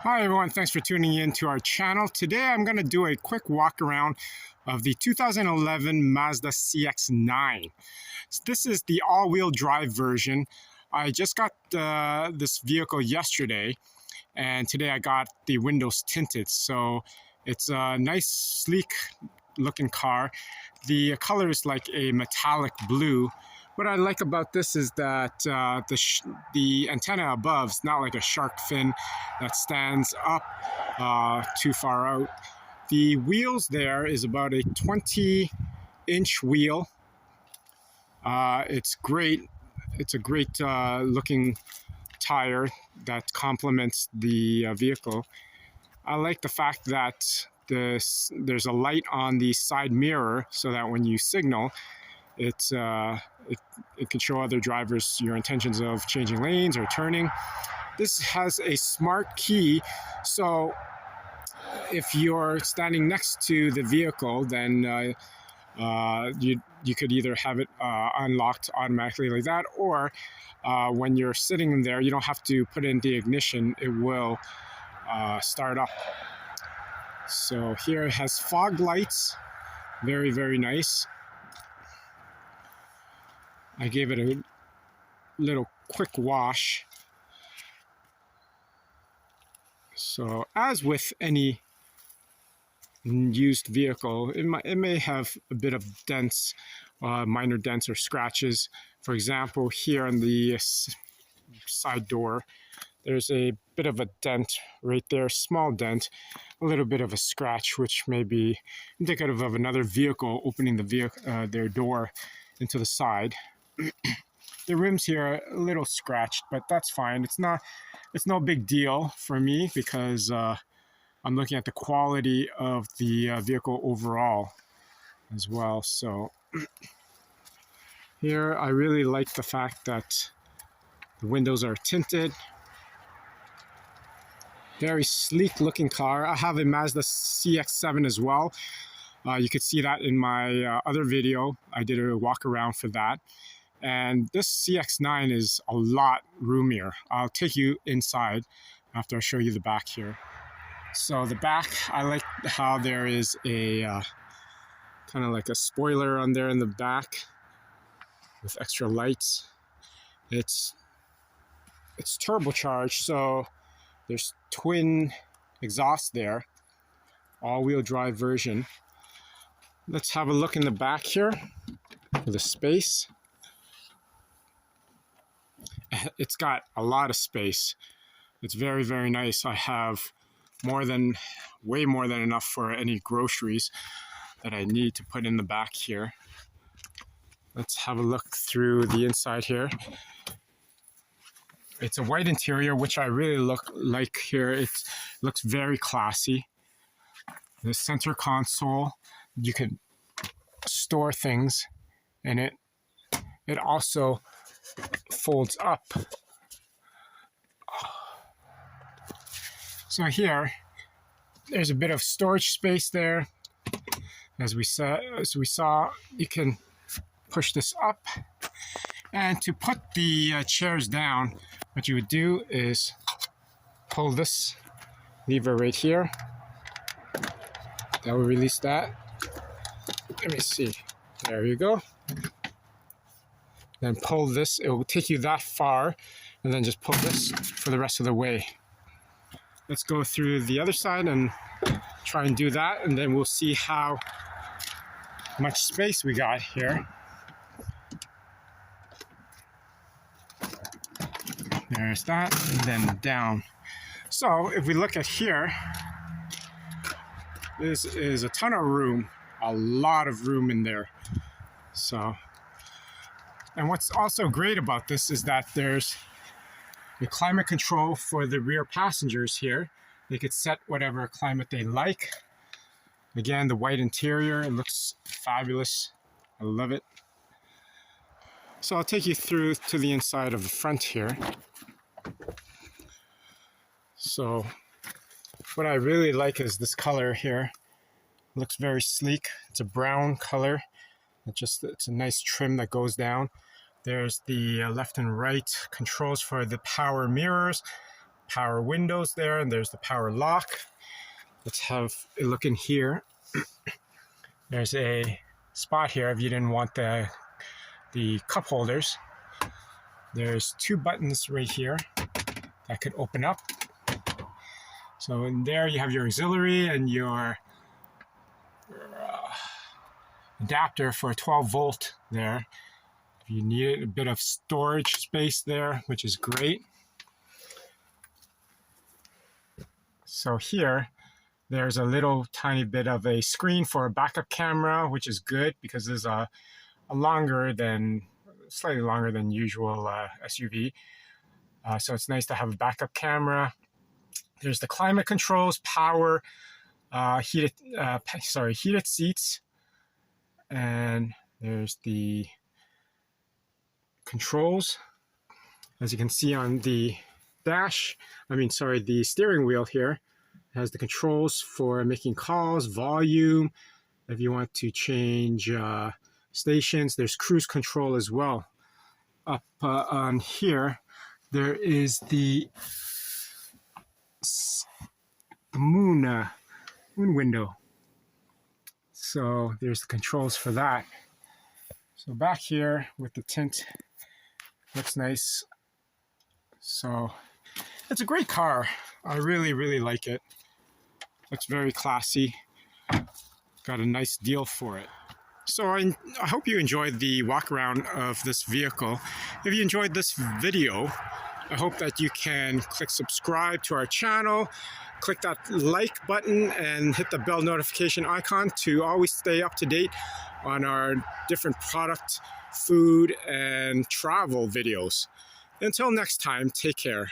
Hi everyone, thanks for tuning in to our channel. Today I'm going to do a quick walk around of the 2011 Mazda CX-9. This is the all-wheel drive version. I just got this vehicle yesterday, and today I got the windows tinted. So it's a nice, sleek looking car. The color is like a metallic blue. What I like about this is that the antenna above is not like a shark fin that stands up too far out. The wheels there is about a 20-inch wheel. It's great. It's a great looking tire that complements the vehicle. I like the fact that there's a light on the side mirror so that when you signal, it can show other drivers your intentions of changing lanes or turning. This has a smart key, so if you're standing next to the vehicle, then you could either have it unlocked automatically like that, or when you're sitting there, you don't have to put in the ignition, it will start up. So here it has fog lights, very, very nice. I gave it a little quick wash. So as with any used vehicle, it may have a bit of dents, minor dents or scratches. For example, here on the side door, there's a bit of a dent right there, small dent, a little bit of a scratch, which may be indicative of another vehicle opening their door into the side. The rims here are a little scratched, but that's fine. It's no big deal for me because I'm looking at the quality of the vehicle overall as well. So here I really like the fact that the windows are tinted. Very sleek looking car. I have a Mazda CX-7 as well. You could see that in my other video. I did a walk around for that. And this CX-9 is a lot roomier. I'll take you inside after I show you the back here. So the back, I like how there is a kind of like a spoiler on there in the back with extra lights. It's turbocharged, so there's twin exhaust there, all-wheel drive version. Let's have a look in the back here for the space. It's got a lot of space. It's very, very nice. I have way more than enough for any groceries that I need to put in the back here. Let's have a look through the inside here. It's a white interior, which I really like here. It looks very classy. The center console, you can store things in it. It also folds up. So here, there's a bit of storage space there. As we saw, you can push this up. And to put the chairs down, what you would do is pull this lever right here. That will release that. Let me see. There you go. Then pull this. It will take you that far, and then just pull this for the rest of the way. Let's go through the other side and try and do that, and then we'll see how much space we got here. There's that, and then down. So if we look at here, this is a ton of room, a lot of room in there. So, and what's also great about this is that there's the climate control for the rear passengers here. They could set whatever climate they like. Again, the white interior, it looks fabulous. I love it. So I'll take you through to the inside of the front here. So what I really like is this color here. It looks very sleek. It's a brown color. It's a nice trim that goes down. There's the left and right controls for the power mirrors. power windows there, and there's the power lock. Let's have a look in here. There's a spot here if you didn't want the cup holders. There's two buttons right here that could open up. So in there you have your auxiliary and your adapter for a 12 volt there. If you need a bit of storage space there, which is great. So here, there's a little tiny bit of a screen for a backup camera, which is good because there's a slightly longer than usual SUV. So it's nice to have a backup camera. There's the climate controls, power, heated seats, and there's the controls. As you can see on the the steering wheel here, it has the controls for making calls, volume. If you want to change stations, there's cruise control as well. Up on here, there is the moon window. So there's the controls for that. So back here with the tint, looks nice. So it's a great car. I really, really like it. Looks very classy. Got a nice deal for it. So I hope you enjoyed the walk around of this vehicle. If you enjoyed this video, I hope that you can click subscribe to our channel, click that like button, and hit the bell notification icon to always stay up to date on our different product, food, and travel videos. Until next time, take care.